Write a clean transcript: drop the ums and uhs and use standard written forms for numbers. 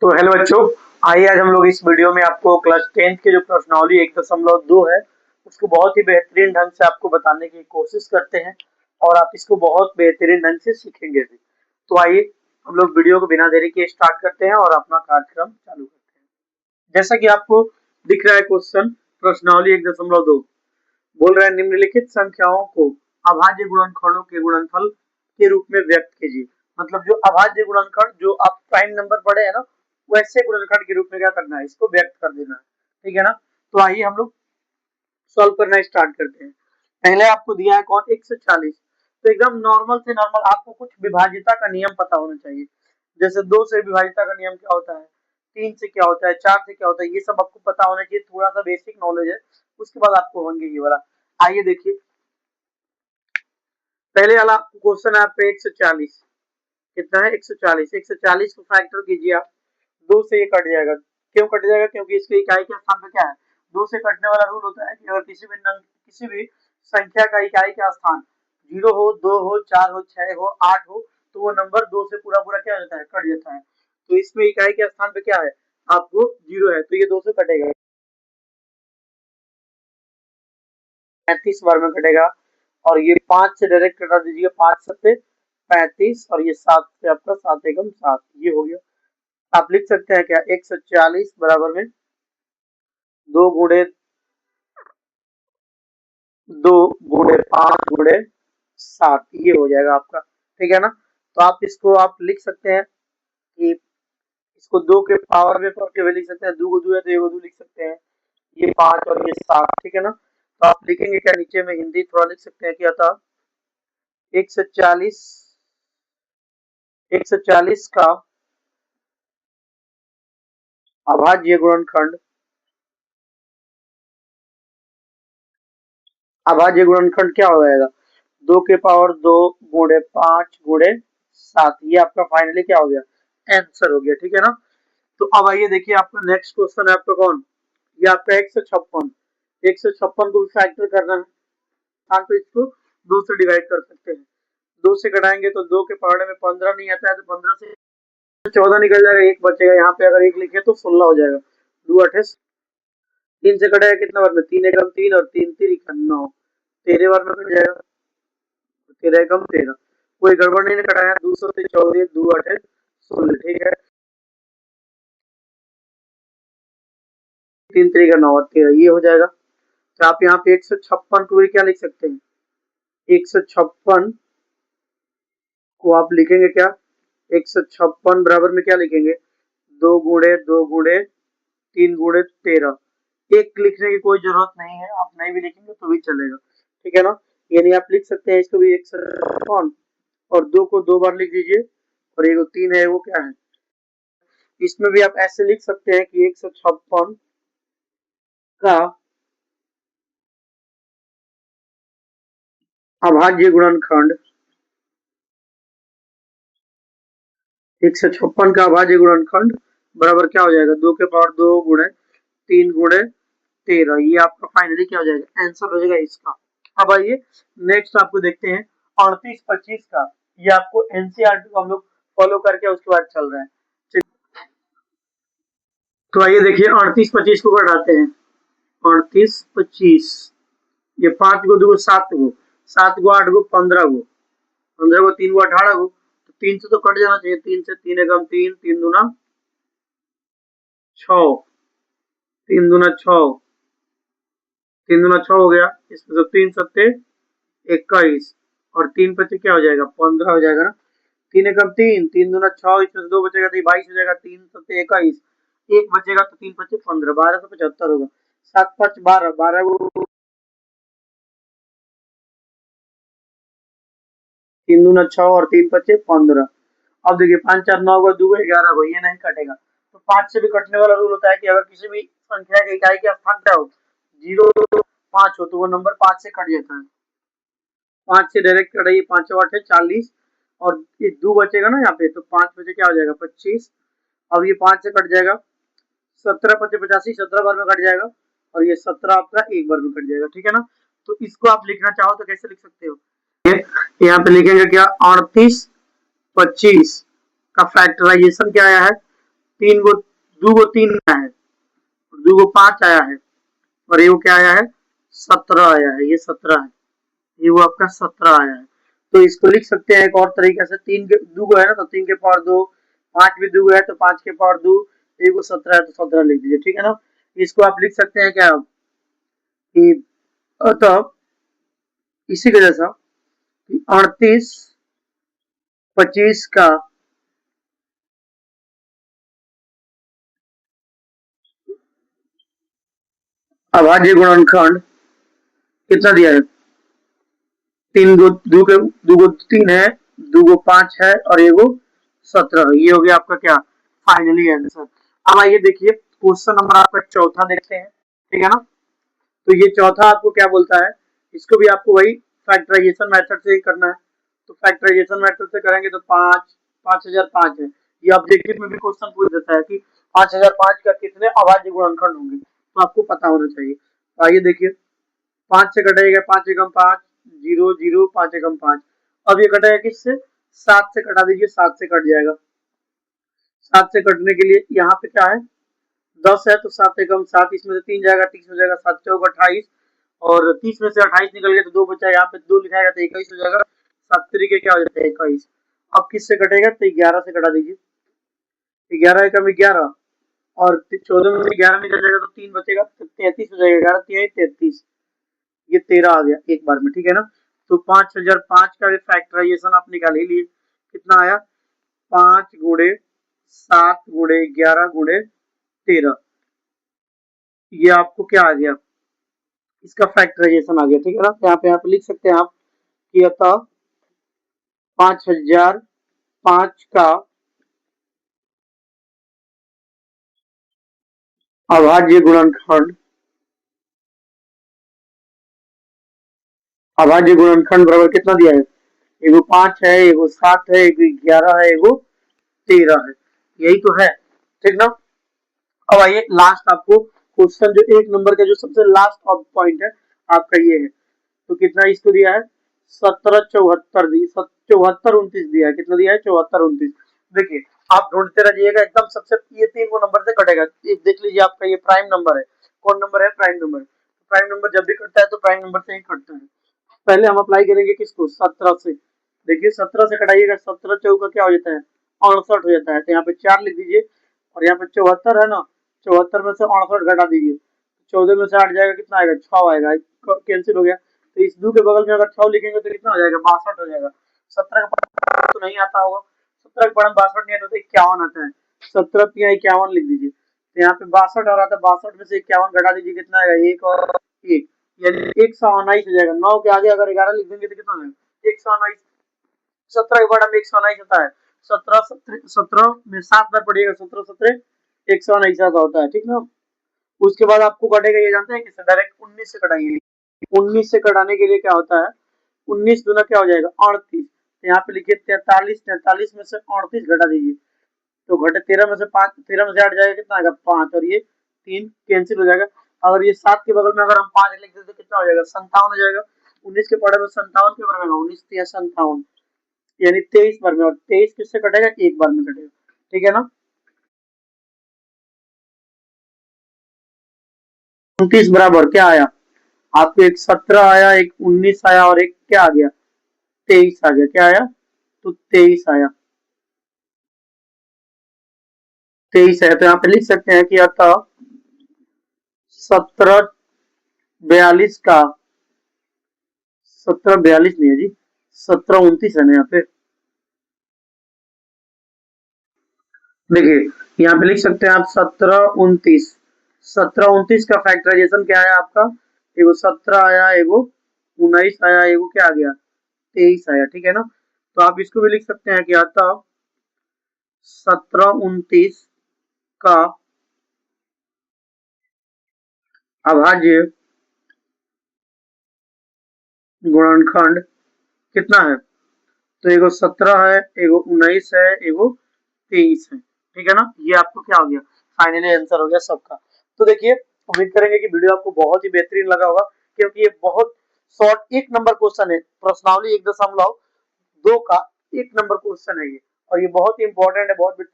तो हेलो बच्चों, आइए आज हम लोग इस वीडियो में आपको क्लास 10th के जो प्रश्नावली 1.2 है उसको बहुत ही बेहतरीन ढंग से आपको बताने की कोशिश करते हैं और आप इसको बहुत बेहतरीन ढंग से सीखेंगे भी। तो आइए हम लोग वीडियो को बिना देरी के स्टार्ट करते हैं और अपना कार्यक्रम चालू करते हैं। जैसा कि आपको दिख रहा है क्वेश्चन प्रश्नावली 1.2 बोल रहा है निम्नलिखित संख्याओं को अभाज्य गुणनखंडों के गुणनफल के रूप में व्यक्त कीजिए। मतलब जो अभाज्य गुणनखंड जो आप प्राइम नंबर पढ़े हैं ना, वैसे गुणनखंड के रूप में क्या करना है, इसको व्यक्त कर देना है। ठीक है ना। तो आइए हम लोग सॉल्व करना स्टार्ट करते हैं। पहले आपको दिया है कौन 140। तो एकदम नॉर्मल से नॉर्मल आपको कुछ विभाज्यता का नियम पता होना चाहिए। जैसे 2 से विभाज्यता का नियम क्या होता है, 3 से क्या होता है, 4 से क्या होता है, ये सब आपको पता होना चाहिए। थोड़ा सा बेसिक नॉलेज है, उसके बाद आपको होंगे ये वाला। आइए देखिए, पहले वाला क्वेश्चन है आपका 140। कितना है 140। 140 को फैक्टर कीजिए आप, 2 से ये कट जाएगा। क्यों कट जाएगा? क्योंकि इसके इकाई के स्थान पे क्या है, 2 से कटने वाला रूल होता है कि अगर किसी भी संख्या का इकाई का स्थान 0 हो, 2 हो, 4 हो, 6 हो, 8 हो, तो वो नंबर 2 से पूरा पूरा क्या हो जाता है, कट जाता है। तो इसमें इकाई के स्थान पे क्या है, आपको 0 है, तो ये 2 से कटेगा, 35 बार में कटेगा। और ये 5 से डायरेक्ट कटा दीजिए, 5 सत्ते 35 और ये 7 से आपका 7 एकम 7, ये हो गया। आप लिख सकते हैं क्या 140 बराबर में 2 गुणे 2 गुणे 5 गुणे 7, ये हो जाएगा आपका। ठीक है ना। तो आप इसको आप लिख सकते हैं कि इसको 2 के पावर में करके भी लिख सकते हैं, 2 को 2 है तो 1 को 2 लिख सकते हैं, ये 5 और ये 7। ठीक है ना। तो आप लिखेंगे क्या, नीचे में हिंदी थोड़ा लिख सकते हैं कि अतः 140 का अभाज्य गुणनखंड, अभाज्य गुणनखंड क्या हो जाएगा, 2 के पावर 2 गुणे 5 गुणे 7, ये आपका फाइनली क्या हो गया, आंसर हो गया। ठीक है ना। तो अब आइए देखिए आपका नेक्स्ट क्वेश्चन है आपका कौन, ये आपका 156। 156 को भी फैक्टर करना है, हाँ तो इसको 2 से डिवाइड कर सकते हैं। 2 से घटाएंगे तो 2 के पहाड़े में 15 नहीं आता है, तो 15 से 14 निकल जाएगा, एक बचेगा। यहाँ पे अगर एक लिखे तो 16 हो जाएगा। 2 28, 3 से कटेगा कितना बार में, 3 एकम 3 और 3 3 9, 13 बार में कट जाएगा, 13 एकम 13। कोई गड़बड़ नहीं कटाया, 200 से 14, 2 8 16। ठीक है, 3 3 का 9 और 13, ये हो जाएगा। तो आप यहाँ पे 156 को भी क्या लिख सकते हैं, 156 को आप लिखेंगे क्या, 156 बराबर में क्या लिखेंगे, 2 गुणे 2 गुणे 3 गुणे 13। एक लिखने की कोई जरूरत नहीं है, आप नहीं भी लिखेंगे तो भी चलेगा। ठीक है ना। यानी आप लिख सकते हैं इसको भी 156 और 2 को 2 बार लिख दीजिए, और ये 3 है वो क्या है। इसमें भी आप ऐसे लिख सकते हैं कि 156 का अभाज्य गुणनखंड, 156 का अभाज्य गुणनखंड बराबर क्या हो जाएगा, 2 के पावर 2 गुणे 3 गुणे 13, ये आपका फाइनली क्या हो जाएगा, आंसर हो जाएगा इसका। अब आइए नेक्स्ट आपको देखते हैं 38 25 का। ये आपको एनसीईआरटी को हम लोग फॉलो करके उसके बाद चल रहे हैं। तो आइए देखिए 38 25 को घटाते हैं, 38 25, ये 5 को 2 7 को, 7 को 8 को 15 को, 15 को 3 को 18 को, तो 3 से तो कट जाना चाहिए, 3 से 3 एकम 3, 3 दूना 6, 3 दूना 6, 3 दूना 6 हो गया। इसमें से 3 सत्ते 21 और 3 पचे क्या हो जाएगा, 15 हो जाएगा ना। 3 एकम 3, 3 दूना 6, इसमें से 2 बचेगा तो 22 हो जाएगा, 3 सत्ते 21, एक बचेगा तो 3 पचे 15, 1275 होगा। 7 5 12, 12 को 3 दूना 6 और 3 पचे 15। अब देखिए 5 4 9 को 2 11 को, ये नहीं कटेगा। तो 5 से भी कटने वाला रूल होता है कि अगर किसी भी संख्या के इकाई के स्थान क्या हो, 0 5 हो, तो वो नंबर 5 से कट जाता है। 5 से डायरेक्ट कटाइए, 5 8 है 40 और ये 2 बचेगा ना यहाँ पे, तो 5 बचे क्या हो जाएगा 25। अब ये 5 से कट जाएगा, 17 पचे 85, 17 बार में कट जाएगा, और ये 17 आपका एक बार में कट जाएगा। ठीक है ना। तो इसको आप लिखना चाहो तो कैसे लिख सकते हो, यहाँ पे लिखेंगे क्या, 38 25 का फैक्टराइजेशन क्या आया है, तीन गो दो गो तीन आया है, दो गो 5 आया है, और ये वो क्या आया है 17 आया है, ये 17 है, ये वो आपका 17 आया है। तो इसको लिख सकते हैं एक और तरीके से, तीन के दो गो है ना, तो 3 के पावर 2, 5 भी 2 है तो 5 के पावर 2, ये वो 17 है तो 17 लिख दीजिए, ठीक है ना। इसको आप लिख सकते हैं क्या कि अतः इसी के जैसा 38 25 का अभाज्य गुणनखंड कितना दिया है, तीन गो दो गो 3 है, दो गो 5 है, और ये गो 17। ये हो गया आपका क्या फाइनली आंसर। अब आइए देखिए क्वेश्चन नंबर आपका चौथा देखते हैं, ठीक है ना। तो ये चौथा आपको क्या बोलता है, इसको भी आपको वही फैक्टराइजेशन मेथड से ही करना है। तो फैक्टराइजेशन मेथड से करेंगे तो 5005 है। ये ऑब्जेक्टिव में भी क्वेश्चन पूछ देता है कि 5005 का कितने अभाज्य गुणनखंड होंगे, तो आपको पता होना चाहिए। तो आइए देखिए 5 से कटेगा 5 एकम 5, 0 0, 5 एकम 5। अब ये कटेगा किससे, 7 से कटा दीजिए, 7 से कट जाएगा। 7 से कटने के लिए यहाँ पे क्या है 10 है, तो 7 एकम 7, इसमें से 3 जाएगा, 30 हो जाएगा, 7 चौक 28, और 30 में से 28 निकल गया तो 2 बचा, यहाँ पे 2 लिखाएगा तो 21 हो जाएगा, 7 तरीके क्या हो जाता है 21। अब किससे कटेगा, तो 11 से कटा दीजिए, 11 एकम 11, और 14 में से 11 निकल जाएगा तो 3 बचेगा, तो 33 हो जाएगा, 11 3 33, ये 13 आ गया एक बार में, ठीक है ना। तो 5005 का भी फैक्टराइजेशन आप निकाल ही लिए, कितना आया 5 गुणे 7 गुणे 11 गुणे 13, ये आपको क्या आ गया, इसका फैक्टराइजेशन आ गया, ठीक है ना। यहाँ पे आप लिख सकते हैं आप कि अतः 5005 का अभाज्य गुणनखंड, अभाज्य गुणनखंड बराबर कितना दिया है, एगो 5 है, एगो 7 है, एगो 11 है, एगो 13 है, यही तो है, ठीक ना। अब आइए लास्ट आपको क्वेश्चन जो एक नंबर का जो सबसे लास्ट पॉइंट है आपका ये है, तो कितना इसको दिया है 1774 दी 7429 दिया है, कितना दिया है 7429। देखिए आप ढूंढते रहिएगा एकदम सबसे, ये 3 को नंबर से कटेगा, एक देख लीजिए आपका ये प्राइम नंबर है, कौन नंबर है प्राइम नंबर। प्राइम नंबर जब भी कटता है तो प्राइम नंबर से ही कटता है। पहले हम अप्लाई करेंगे किसको 17 से, देखिए 17 से कटाइएगा, 17 चौका क्या हो जाता है 68 हो जाता है, तो यहाँ पे 4 लिख दीजिए, और यहाँ पे 74 है ना, 74 में से 68 घटा दीजिए, 14 में से 8 जाएगा, कितना आएगा 6 आएगा, कैंसिल हो गया। तो इस 2 के बगल में अगर 6 लिखेंगे तो कितना हो जाएगा 62 हो जाएगा। 17 का पढ़ना तो नहीं आता होगा, 17 का पढ़ना 62 नहीं आता तो 51 आता है, 17 या 51 लिख दीजिए। तो यहाँ पे 62 आ रहा था, 62 में से 51 घटा दीजिए, कितना आएगा 1 और 1, यानी 119 हो जाएगा। 9 के आगे अगर 11 लिख देंगे तो कितना होगा 119, 17 के बाद में 119 होता है, 17 में 7 बार पढ़िएगा, 17 17 119 होता है, ठीक ना। उसके बाद आपको कटेगा, ये जानते हैं किससे, डायरेक्ट 19 से कटाइए। 19 से कटाने के लिए क्या होता है 19 दूना क्या हो जाएगा 38, तो यहाँ पे लिखिए 43, 43 में से 38 घटा दीजिए, तो घटे 13 में से 5, 13 में से 8 जाएगा, कितना आएगा 5, और ये 3 कैंसिल हो जाएगा। अगर ये 7 के बगल में अगर हम 5 लिख देते तो कितना हो जाएगा 57 हो जाएगा। 19 के पढ़े में 57 के बार में 19 या 57, यानी 23 बार में, और 23 किससे कटेगा एक बार में कटेगा, ठीक है ना। 29 बराबर क्या आया आपको, एक 17 आया, एक 19 आया, और एक क्या आ गया 23 आ गया, क्या आया तो 23 आया, 23 है। तो यहाँ पे लिख सकते हैं कि अतः 1742 का, 1742 नहीं है जी, 1729 है ना यहाँ पे, देखिए यहाँ पे लिख सकते हैं आप 1729, 1729 का फैक्टराइजेशन क्या है आपका, एगो 17 आया, एगो 19 आया, एगो क्या आ गया 23 आया, ठीक है ना। तो आप इसको भी लिख सकते हैं कि अतः 1729 का अभाज्य गुणनखंड कितना है, तो एगो 17 है, एगो 19 है, एगो 23 है, ठीक है ना। ये आपको क्या हो गया फाइनली आंसर हो गया सबका। तो देखिए उम्मीद करेंगे कि वीडियो आपको बहुत ही बेहतरीन लगा होगा, क्योंकि ये बहुत शॉर्ट एक नंबर क्वेश्चन है, प्रश्नावली 1.2 का एक नंबर क्वेश्चन है ये, और ये बहुत ही इंपॉर्टेंट है, बहुत बच्चे